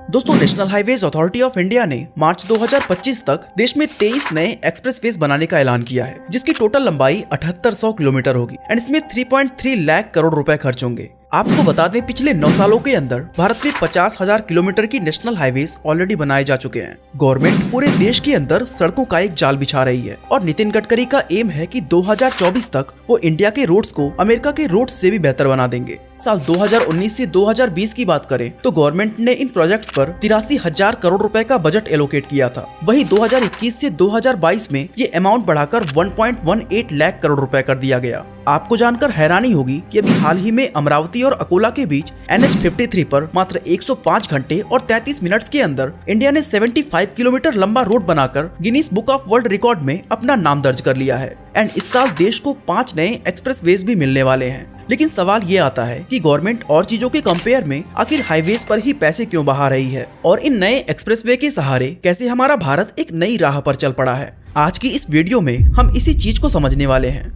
दोस्तों, national highways authority of India ने मार्च 2025 तक देश में 23 नए एक्सप्रेसवेज बनाने का ऐलान किया है, जिसकी टोटल लंबाई 7800 किलोमीटर होगी एंड इसमें 3.3 लाख करोड़ रुपए खर्च होंगे। आपको बता दें, पिछले 9 सालों के अंदर भारत में 50,000 किलोमीटर की नेशनल हाईवेज ऑलरेडी बनाए जा चुके हैं। गवर्नमेंट पूरे देश के अंदर सड़कों का एक जाल बिछा रही है और नितिन गडकरी का एम है कि 2024 तक वो इंडिया के रोड्स को अमेरिका के रोड्स से भी बेहतर बना देंगे। साल 2019 से 2020 की बात करें तो गवर्नमेंट ने इन प्रोजेक्ट्स पर 83,000 करोड़ रुपए का बजट एलोकेट किया था। वहीं 2021 से 2022 में ये अमाउंट बढ़ाकर 1.18 लाख करोड़ रुपए कर दिया गया। आपको जानकर हैरानी होगी कि अभी हाल ही में अमरावती और अकोला के बीच NH53 पर मात्र 105 घंटे और 33 मिनट्स के अंदर इंडिया ने 75 किलोमीटर लंबा रोड बनाकर Guinness book of world record में अपना नाम दर्ज कर लिया है एंड इस साल देश को 5 नए एक्सप्रेसवेज भी मिलने वाले हैं। लेकिन सवाल ये आता है कि गवर्नमेंट और चीजों के कंपेयर में आखिर हाईवेज पर ही पैसे क्यों बहा रही है और इन नए एक्सप्रेसवे के सहारे कैसे हमारा भारत एक नई राह पर चल पड़ा है। आज की इस वीडियो में हम इसी चीज को समझने वाले हैं।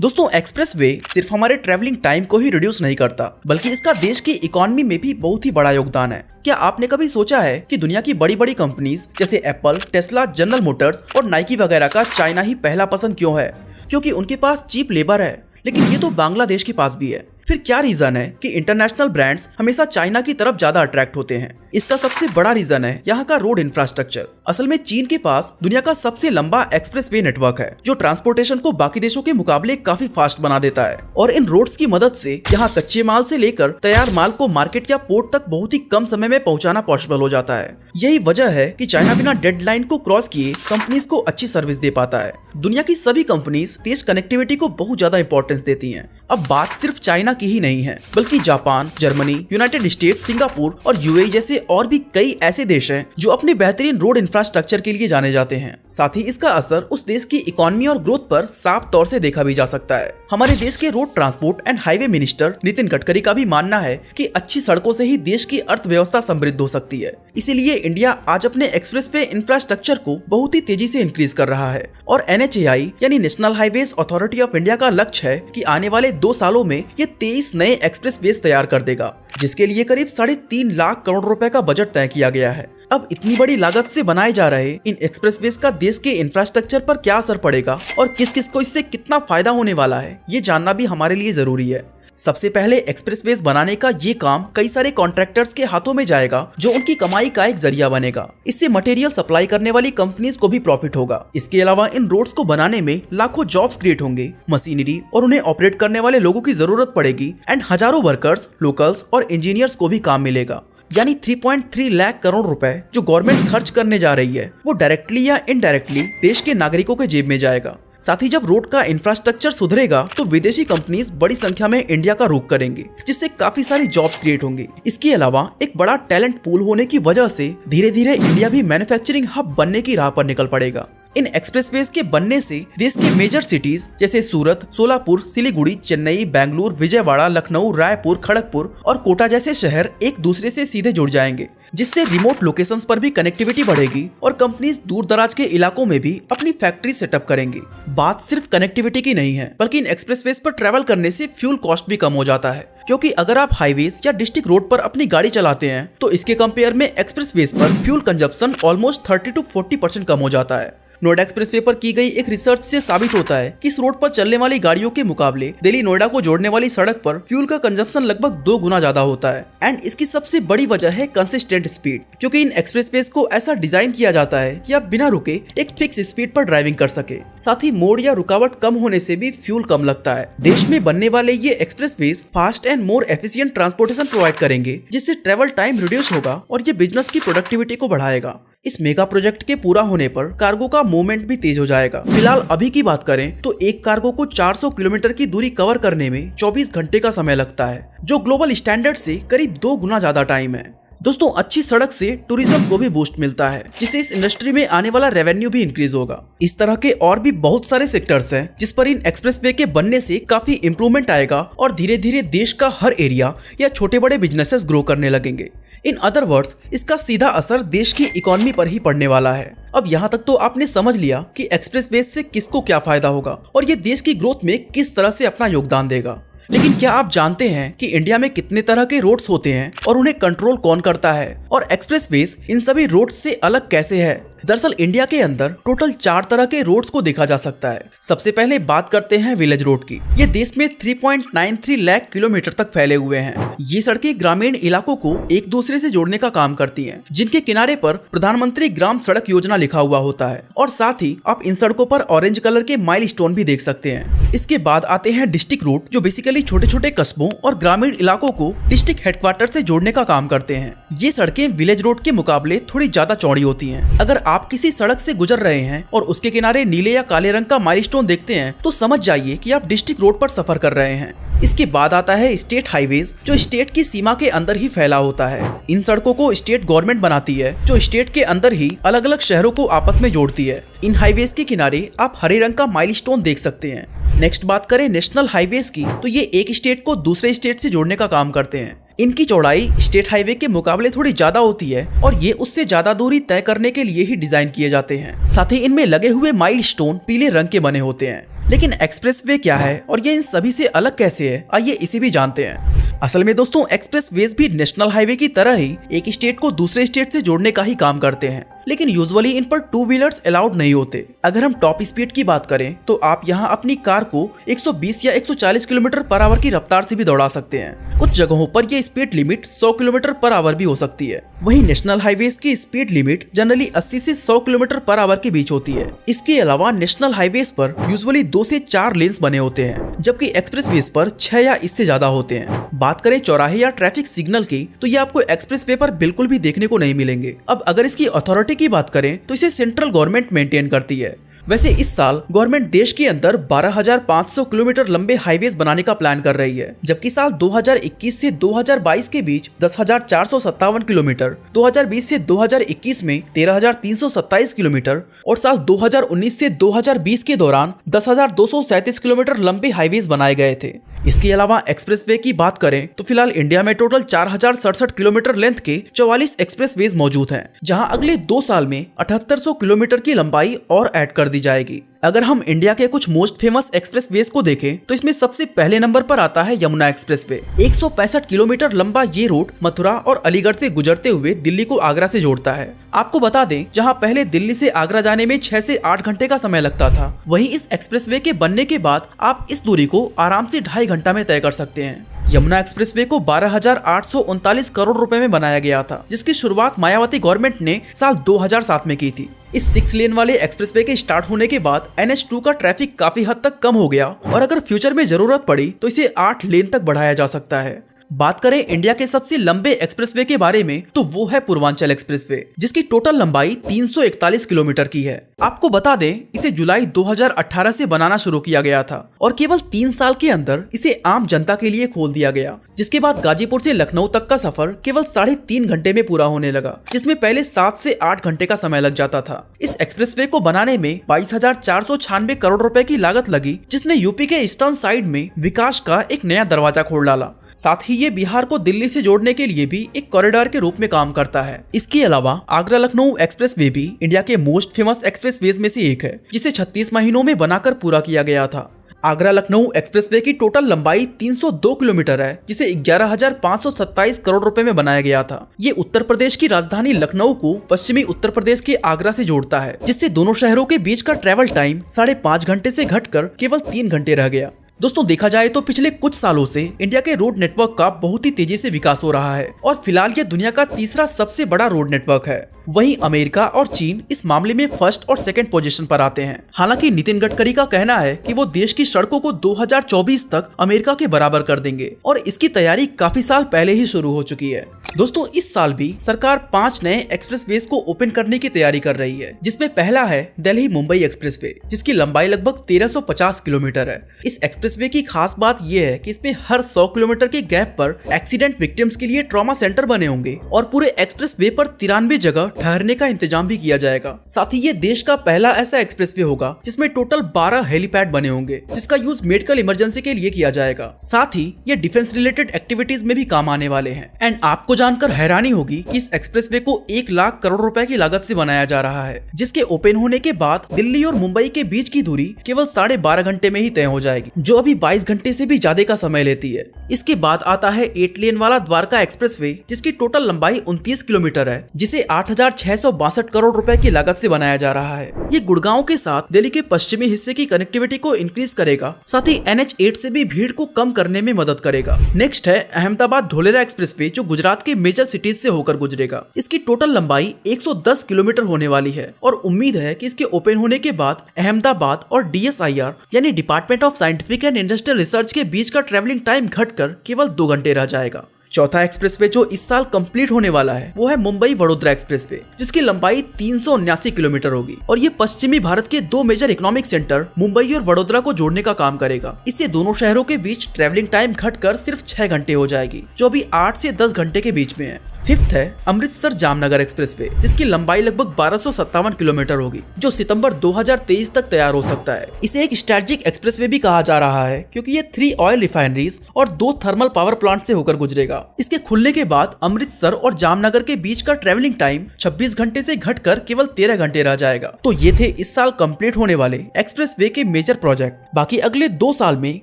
दोस्तों, एक्सप्रेसवे सिर्फ हमारे ट्रैवलिंग टाइम को ही रिड्यूस नहीं करता, बल्कि इसका देश की इकोनॉमी में भी बहुत ही बड़ा योगदान है। क्या आपने कभी सोचा है कि दुनिया की बड़ी बड़ी कंपनीज जैसे एप्पल, टेस्ला, जनरल मोटर्स और नाइकी वगैरह का चाइना ही पहला पसंद क्यों है? क्योंकि उनके पास चीप लेबर है। लेकिन ये तो बांग्लादेश के पास भी है। फिर क्या रीजन है कि इंटरनेशनल ब्रांड्स हमेशा चाइना की तरफ ज्यादा अट्रैक्ट होते हैं? इसका सबसे बड़ा रीजन है यहाँ का रोड इंफ्रास्ट्रक्चर। असल में चीन के पास दुनिया का सबसे लंबा एक्सप्रेसवे नेटवर्क है, जो ट्रांसपोर्टेशन को बाकी देशों के मुकाबले काफी फास्ट बना देता है। और इन रोड्स की मदद से यहाँ कच्चे माल से लेकर तैयार माल को मार्केट या पोर्ट तक बहुत ही कम समय में पहुँचाना पॉसिबल हो जाता है। यही वजह है कि चाइना बिना डेडलाइन को क्रॉस किए कंपनीज को अच्छी सर्विस दे पाता है। दुनिया की सभी कंपनीज तेज कनेक्टिविटी को बहुत ज्यादा इंपॉर्टेंस देती हैं। अब बात सिर्फ चाइना की ही नहीं है, बल्कि Japan, Germany, United states, Singapore और यूएई जैसे और भी कई ऐसे देश हैं जो अपने बेहतरीन रोड इंफ्रास्ट्रक्चर के लिए जाने जाते हैं। साथ ही इसका असर उस देश की इकोनॉमी और ग्रोथ पर साफ तौर से देखा भी जा सकता है। हमारे देश के road transport and highway minister Nitin Gadkari का भी मानना है कि अच्छी सड़कों से ही देश की अर्थव्यवस्था समृद्ध हो सकती है। इसीलिए इंडिया आज अपने एक्सप्रेसवे इंफ्रास्ट्रक्चर को बहुत ही तेजी से इंक्रीज कर रहा है और NHAI यानी national highways authority of India का लक्ष्य है कि आने वाले 2 सालों में ये 23 नए एक्सप्रेसवेज तैयार कर देगा, जिसके लिए करीब 3.5 लाख करोड़ रुपए का बजट तय किया गया है। अब इतनी बड़ी लागत से बनाए जा रहे इन एक्सप्रेसवेज का देश के इंफ्रास्ट्रक्चर पर क्या असर पड़ेगा और किस किस को इससे कितना फायदा होने वाला है, ये जानना भी हमारे लिए जरूरी है। सबसे पहले एक्सप्रेसवेज बनाने का ये काम कई सारे कॉन्ट्रैक्टर्स के हाथों में जाएगा, जो उनकी कमाई का एक जरिया बनेगा। इससे मटेरियल सप्लाई करने वाली कंपनीज को भी प्रॉफिट होगा। इसके अलावा इन रोड्स को बनाने में लाखों जॉब्स क्रिएट होंगे, मशीनरी और उन्हें ऑपरेट करने वाले लोगों की जरूरत पड़ेगी एंड हजारों वर्कर्स, लोकल्स और इंजीनियर्स को भी काम मिलेगा। यानी 3.3 लाख करोड़ रुपए जो गवर्नमेंट खर्च करने जा रही है, वो डायरेक्टली या इनडायरेक्टली देश के नागरिकों के जेब में जाएगा। साथ ही जब रोड का इंफ्रास्ट्रक्चर सुधरेगा तो विदेशी कंपनीज बड़ी संख्या में इंडिया का रुख करेंगी, जिससे काफी सारी जॉब्स क्रिएट होंगी। इसके अलावा एक बड़ा टैलेंट पूल होने की वजह से धीरे धीरे इंडिया भी मैन्युफैक्चरिंग हब बनने की राह पर निकल पड़ेगा। इन एक्सप्रेसवेज के बनने से देश के मेजर सिटीज जैसे सूरत, सोलापुर, सिलीगुड़ी, चेन्नई, बेंगलुरु, विजयवाड़ा, लखनऊ, रायपुर, खड़गपुर और कोटा जैसे शहर एक दूसरे से सीधे जुड़ जाएंगे, जिससे रिमोट लोकेशंस पर भी कनेक्टिविटी बढ़ेगी और कंपनीज दूर दराज के इलाकों में भी अपनी फैक्ट्री सेटअप करेंगी। बात सिर्फ कनेक्टिविटी की नहीं है, बल्कि इन एक्सप्रेसवेज पर ट्रैवल करने से फ्यूल कॉस्ट भी कम हो जाता है। क्योंकि अगर आप हाईवेज या डिस्ट्रिक्ट रोड पर अपनी गाड़ी चलाते हैं तो इसके कंपेयर में एक्सप्रेसवेज पर फ्यूल कंजप्शन ऑलमोस्ट 30 to 40% कम हो जाता है। नोएडा एक्सप्रेसवे पर की गई एक रिसर्च से साबित होता है कि इस रोड पर चलने वाली गाड़ियों के मुकाबले दिल्ली नोएडा को जोड़ने वाली सड़क पर फ्यूल का कंजप्शन लगभग 2 गुना ज्यादा होता है एंड इसकी सबसे बड़ी वजह है कंसिस्टेंट स्पीड। क्योंकि इन एक्सप्रेसवेज को ऐसा डिजाइन किया जाता है कि आप बिना रुके एक फिक्स स्पीड पर ड्राइविंग कर सके। साथ ही मोड़ या रुकावट कम होने से भी फ्यूल कम लगता है। देश में बनने वाले ये expressways fast and more efficient transportation provide करेंगे, जिससे ट्रेवल टाइम रिड्यूस होगा और ये बिजनेस की प्रोडक्टिविटी को बढ़ाएगा। इस मेगा प्रोजेक्ट के पूरा होने पर कार्गो का मूवमेंट भी तेज हो जाएगा। फिलहाल अभी की बात करें तो एक कार्गो को 400 किलोमीटर की दूरी कवर करने में 24 घंटे का समय लगता है, जो ग्लोबल स्टैंडर्ड से करीब 2 गुना ज्यादा टाइम है। दोस्तों, अच्छी सड़क से टूरिज्म को भी बूस्ट मिलता है, जिससे इस इंडस्ट्री में आने वाला रेवेन्यू भी इंक्रीज होगा। इस तरह के और भी बहुत सारे सेक्टर्स हैं जिस पर इन एक्सप्रेसवे के बनने से काफी इंप्रूवमेंट आएगा और धीरे धीरे देश का हर एरिया या छोटे बड़े बिजनेसेस ग्रो करने लगेंगे। इन अदर वर्ड्स, इसका सीधा असर देश की इकोनॉमी पर ही पड़ने वाला है। अब यहाँ तक तो आपने समझ लिया कि एक्सप्रेसवे से किसको क्या फायदा होगा और ये देश की ग्रोथ में किस तरह से अपना योगदान देगा। लेकिन क्या आप जानते हैं कि इंडिया में कितने तरह के रोड्स होते हैं और उन्हें कंट्रोल कौन करता है, और एक्सप्रेसवेज इन सभी रोड्स से अलग कैसे है? दरअसल इंडिया के अंदर टोटल 4 तरह के रोड्स को देखा जा सकता है। सबसे पहले बात करते हैं विलेज रोड की। ये देश में 3.93 लाख किलोमीटर तक फैले हुए हैं। ये सड़कें ग्रामीण इलाकों को एक दूसरे से जोड़ने का काम करती हैं, जिनके किनारे पर प्रधानमंत्री ग्राम सड़क योजना लिखा हुआ होता है, और साथ ही आप इन सड़कों पर ऑरेंज कलर के माइलस्टोन भी देख सकते हैं। इसके बाद आते हैं डिस्ट्रिक्ट रोड, जो बेसिकली छोटे छोटे कस्बों और ग्रामीण इलाकों को डिस्ट्रिक्ट हेडक्वार्टर से जोड़ने का काम करते हैं। ये सड़कें विलेज रोड के मुकाबले थोड़ी ज्यादा चौड़ी होती हैं। अगर आप किसी सड़क से गुजर रहे हैं और उसके किनारे नीले या काले रंग का माइलस्टोन देखते हैं तो समझ जाइए कि आप डिस्ट्रिक्ट रोड पर सफर कर रहे हैं। इसके बाद आता है स्टेट हाईवेज, जो स्टेट की सीमा के अंदर ही फैला होता है। इन सड़कों को स्टेट गवर्नमेंट बनाती है, जो स्टेट के अंदर ही अलग अलग शहरों को आपस में जोड़ती है। इन हाईवेज के किनारे आप हरे रंग का माइलस्टोन देख सकते हैं। नेक्स्ट बात करें नेशनल हाईवेज की, तो ये एक स्टेट को दूसरे स्टेट से जोड़ने का काम करते हैं। इनकी चौड़ाई स्टेट हाईवे के मुकाबले थोड़ी ज्यादा होती है और ये उससे ज्यादा दूरी तय करने के लिए ही डिजाइन किए जाते हैं। साथ ही इनमें लगे हुए माइलस्टोन पीले रंग के बने होते हैं। लेकिन एक्सप्रेसवे क्या है और ये इन सभी से अलग कैसे है, आइए इसे भी जानते हैं। असल में दोस्तों, एक्सप्रेसवेज भी नेशनल हाईवे की तरह ही एक स्टेट को दूसरे स्टेट से जोड़ने का ही काम करते हैं, लेकिन यूजुअली इन पर 2 व्हीलर्स अलाउड नहीं होते। अगर हम टॉप स्पीड की बात करें तो आप यहाँ अपनी कार को 120 या 140 किलोमीटर पर आवर की रफ्तार से भी दौड़ा सकते हैं। कुछ जगहों पर यह speed limit 100 kilometre per hour भी हो सकती है। वहीं नेशनल हाईवेज की स्पीड लिमिट जनरली 80 से 100 किलोमीटर पर आवर के बीच होती है। इसके अलावा नेशनल हाईवेज पर यूजुअली 2 से 4 लेन्स बने होते हैं, जबकि एक्सप्रेसवेज पर 6 या इससे ज्यादा होते हैं। बात करें चौराहे या ट्रैफिक सिग्नल की, तो ये आपको एक्सप्रेसवे पर बिल्कुल भी देखने को नहीं मिलेंगे। अब अगर इसकी अथॉरिटी की बात करें तो इसे सेंट्रल गवर्नमेंट मेंटेन करती है। वैसे इस साल गवर्नमेंट देश के अंदर 12,500 किलोमीटर लंबे हाईवेज बनाने का प्लान कर रही है, जबकि साल 2021 से 2022 के बीच 10,457 किलोमीटर, 2020 से 2021 में 13,327 किलोमीटर और साल 2019 से 2020 के दौरान 10,237 किलोमीटर लंबे हाईवेज बनाए गए थे। इसके अलावा एक्सप्रेसवे की बात करें तो फिलहाल इंडिया में टोटल 4,067 किलोमीटर लेंथ के 44 एक्सप्रेसवेज मौजूद हैं, जहां अगले 2 साल में 7,800 किलोमीटर की लंबाई और ऐड कर दी जाएगी। अगर हम इंडिया के कुछ मोस्ट फेमस एक्सप्रेसवेज को देखें तो इसमें सबसे पहले नंबर पर आता है यमुना एक्सप्रेसवे। 165 किलोमीटर लंबा ये रोड मथुरा और अलीगढ़ से गुजरते हुए दिल्ली को आगरा से जोड़ता है। आपको बता दें, जहां पहले दिल्ली से आगरा जाने में 6 से 8 घंटे का समय लगता था, वहीं इस एक्सप्रेसवे के बनने के बाद आप इस दूरी को आराम से 2.5 घंटा में तय कर सकते हैं। यमुना एक्सप्रेसवे को 12,839 करोड़ रुपए में बनाया गया था, जिसकी शुरुआत मायावती गवर्नमेंट ने साल 2007 में की थी। इस 6 लेन वाले एक्सप्रेसवे के स्टार्ट होने के बाद NH2 का ट्रैफिक काफी हद तक कम हो गया और अगर फ्यूचर में जरूरत पड़ी तो इसे 8 लेन तक बढ़ाया जा सकता है। बात करें इंडिया के सबसे लंबे एक्सप्रेसवे के बारे में तो वो है पूर्वांचल एक्सप्रेसवे, जिसकी टोटल लंबाई 341 किलोमीटर की है। आपको बता दें, इसे जुलाई 2018 से बनाना शुरू किया गया था और केवल 3 साल के अंदर इसे आम जनता के लिए खोल दिया गया, जिसके बाद गाजीपुर से लखनऊ तक का सफर केवल 3.5 घंटे में पूरा होने लगा, जिसमें पहले 7 से 8 घंटे का समय लग जाता था। इस एक्सप्रेसवे को बनाने में 22,496 करोड़ रुपए की लागत लगी, जिसने यूपी के ईस्टर्न साइड में विकास का एक नया दरवाजा खोल डाला। साथ ही ये बिहार को दिल्ली से जोड़ने के लिए भी एक कॉरिडोर के रूप में काम करता है। इसके अलावा आगरा लखनऊ एक्सप्रेसवे भी इंडिया के मोस्ट फेमस एक्सप्रेसवेज में से एक है, जिसे 36 महीनों में बनाकर पूरा किया गया था। आगरा लखनऊ एक्सप्रेसवे की टोटल लंबाई 302 किलोमीटर है, जिसे 11,527 करोड़ रुपए में बनाया गया था। ये उत्तर प्रदेश की राजधानी लखनऊ को पश्चिमी उत्तर प्रदेश के आगरा से जोड़ता है, जिससे दोनों शहरों के बीच का ट्रेवल टाइम 5.5 घंटे से घटकर केवल 3 घंटे रह गया। दोस्तों, देखा जाए तो पिछले कुछ सालों से इंडिया के रोड नेटवर्क का बहुत ही तेजी से विकास हो रहा है और फिलहाल ये दुनिया का तीसरा सबसे बड़ा रोड नेटवर्क है। वहीं अमेरिका और चीन इस मामले में फर्स्ट और सेकंड पोजीशन पर आते हैं। हालांकि नितिन गडकरी का कहना है कि वो देश की सड़कों को 2024 तक अमेरिका के बराबर कर देंगे और इसकी तैयारी काफी साल पहले ही शुरू हो चुकी है। दोस्तों, इस साल भी सरकार 5 नए एक्सप्रेसवेज को ओपन करने की तैयारी कर रही है, जिसमें पहला है दिल्ली मुंबई एक्सप्रेसवे, जिसकी लंबाई लगभग 1350 किलोमीटर है। इस एक्सप्रेसवे की खास बात यह है कि इसमें हर 100 किलोमीटर के गैप पर एक्सीडेंट विक्टिम्स के लिए ट्रॉमा सेंटर बने होंगे और पूरे एक्सप्रेसवे पर 93 जगह ठहरने का इंतजाम भी किया जाएगा। साथ ही ये देश का पहला ऐसा एक्सप्रेसवे होगा जिसमें टोटल 12 हेलीपैड बने होंगे, जिसका यूज मेडिकल इमरजेंसी के लिए किया जाएगा। साथ ही ये डिफेंस रिलेटेड एक्टिविटीज में भी काम आने वाले हैं। एंड आपको जानकर हैरानी होगी कि इस एक्सप्रेसवे को 1 लाख करोड़ रुपए की लागत से बनाया जा रहा है, जिसके ओपन होने के बाद दिल्ली और मुंबई के बीच की दूरी केवल 12.5 घंटे में ही तय हो जाएगी, जो अभी 22 घंटे से भी ज्यादा का समय लेती है। इसके बाद आता है 8 लेन वाला द्वारका एक्सप्रेसवे, जिसकी टोटल लंबाई 29 किलोमीटर है, जिसे 8,662 करोड़ रुपए की लागत से बनाया जा रहा है। ये गुड़गांव के साथ दिल्ली के पश्चिमी हिस्से की कनेक्टिविटी को इंक्रीज करेगा, साथ ही NH8 से भी भीड़ को कम करने में मदद करेगा। नेक्स्ट है अहमदाबाद ढोलेरा एक्सप्रेसवे, जो गुजरात के मेजर सिटीज से होकर गुजरेगा। इसकी टोटल लंबाई 110 किलोमीटर होने वाली है और उम्मीद है कि इसके ओपन होने के बाद अहमदाबाद और DSIR यानी department of scientific and industrial research के बीच का ट्रेवलिंग टाइम घटकर केवल 2 घंटे रह जाएगा। चौथा एक्सप्रेसवे जो इस साल कंप्लीट होने वाला है वो है मुंबई वडोदरा एक्सप्रेसवे, जिसकी लंबाई 379 किलोमीटर होगी और ये पश्चिमी भारत के 2 मेजर इकोनॉमिक सेंटर मुंबई और वडोदरा को जोड़ने का काम करेगा। इससे दोनों शहरों के बीच ट्रैवलिंग टाइम घटकर सिर्फ 6 घंटे हो जाएगी, जो अभी 8 से 10 घंटे के बीच में है। फिफ्थ है अमृतसर जामनगर एक्सप्रेसवे, जिसकी लंबाई लगभग 1257 किलोमीटर होगी, जो सितंबर 2023 तक तैयार हो सकता है। इसे एक स्ट्रेटेजिक एक्सप्रेसवे भी कहा जा रहा है, क्योंकि ये 3 ऑयल रिफाइनरीज और 2 थर्मल पावर प्लांट से होकर गुजरेगा। इसके खुलने के बाद अमृतसर और जामनगर के बीच का ट्रेवलिंग टाइम 26 घंटे से घटकर केवल 13 घंटे रह जाएगा। तो ये थे इस साल कंप्लीट होने वाले एक्सप्रेसवे के मेजर प्रोजेक्ट। बाकी अगले 2 साल में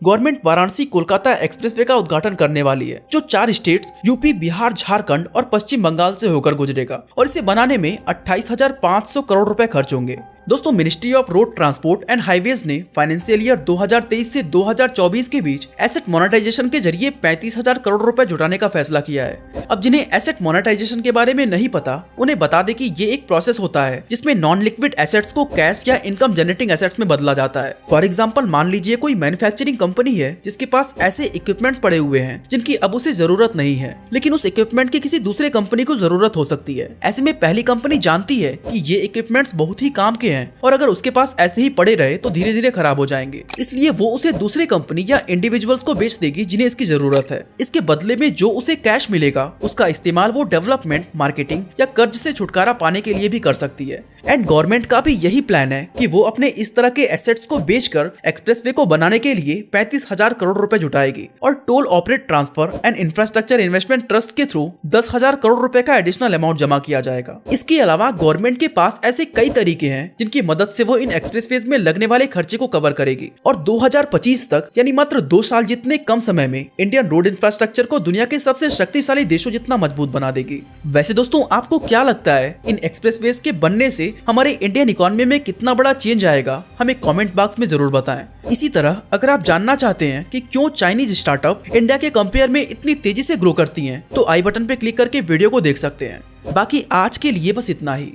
गवर्नमेंट वाराणसी कोलकाता एक्सप्रेसवे का उद्घाटन करने वाली है, जो 4 स्टेट्स यूपी, बिहार, झारखंड और पश्चिम बंगाल से होकर गुजरेगा और इसे बनाने में 28,500 करोड़ रुपए खर्च होंगे। दोस्तों, ministry of road transport and highways ने फाइनेंशियल ईयर 2023 से 2024 के बीच एसेट मोनेटाइजेशन के जरिए 35,000 करोड़ रुपए जुटाने का फैसला किया है। अब जिन्हें एसेट मोनेटाइजेशन के बारे में नहीं पता, उन्हें बता दे कि ये एक प्रोसेस होता है जिसमें नॉन लिक्विड एसेट्स को कैश या इनकम जनरेटिंग एसेट्स में बदला जाता है। फॉर एग्जाम्पल, मान लीजिए कोई मैन्युफैक्चरिंग कंपनी है जिसके पास ऐसे इक्विपमेंट्स पड़े हुए हैं जिनकी अब उसे जरूरत नहीं है, लेकिन उस इक्विपमेंट की किसी दूसरे कंपनी को जरूरत हो सकती है। ऐसे में पहली कंपनी जानती है कि ये इक्विपमेंट्स बहुत ही काम के हैं और अगर उसके पास ऐसे ही पड़े रहे तो धीरे धीरे खराब हो जाएंगे, इसलिए वो उसे दूसरे कंपनी या इंडिविजुअल्स को बेच देगी जिन्हें इसकी जरूरत है। इसके बदले में जो उसे कैश मिलेगा उसका इस्तेमाल वो डेवलपमेंट, मार्केटिंग या कर्ज से छुटकारा पाने के लिए भी कर सकती है। एंड गवर्नमेंट का भी यही प्लान है कि वो अपने इस तरह के एसेट्स को बेचकर एक्सप्रेसवे को बनाने के लिए 35,000 करोड़ रुपए जुटाएगी और toll operate transfer and infrastructure investment trust के थ्रू 10,000 करोड़ रुपए का एडिशनल अमाउंट जमा किया जाएगा। इसके अलावा गवर्नमेंट के पास ऐसे कई तरीके हैं जिनकी मदद से वो इन एक्सप्रेसवेज में लगने वाले खर्चे को कवर करेगी और 2025 तक यानी मात्र 2 साल जितने कम समय में इंडियन रोड इंफ्रास्ट्रक्चर को दुनिया के सबसे शक्तिशाली देशों जितना मजबूत बना देगी। वैसे दोस्तों, आपको क्या लगता है इन एक्सप्रेसवेज के बनने से हमारे इंडियन इकोनॉमी में कितना बड़ा चेंज आएगा? हमें कमेंट बॉक्स में जरूर बताएं। इसी तरह अगर आप जानना चाहते हैं कि क्यों चाइनीज स्टार्टअप इंडिया के कंपेयर में इतनी तेजी से ग्रो करती हैं, तो आई बटन पे क्लिक करके वीडियो को देख सकते हैं। बाकी आज के लिए बस इतना ही।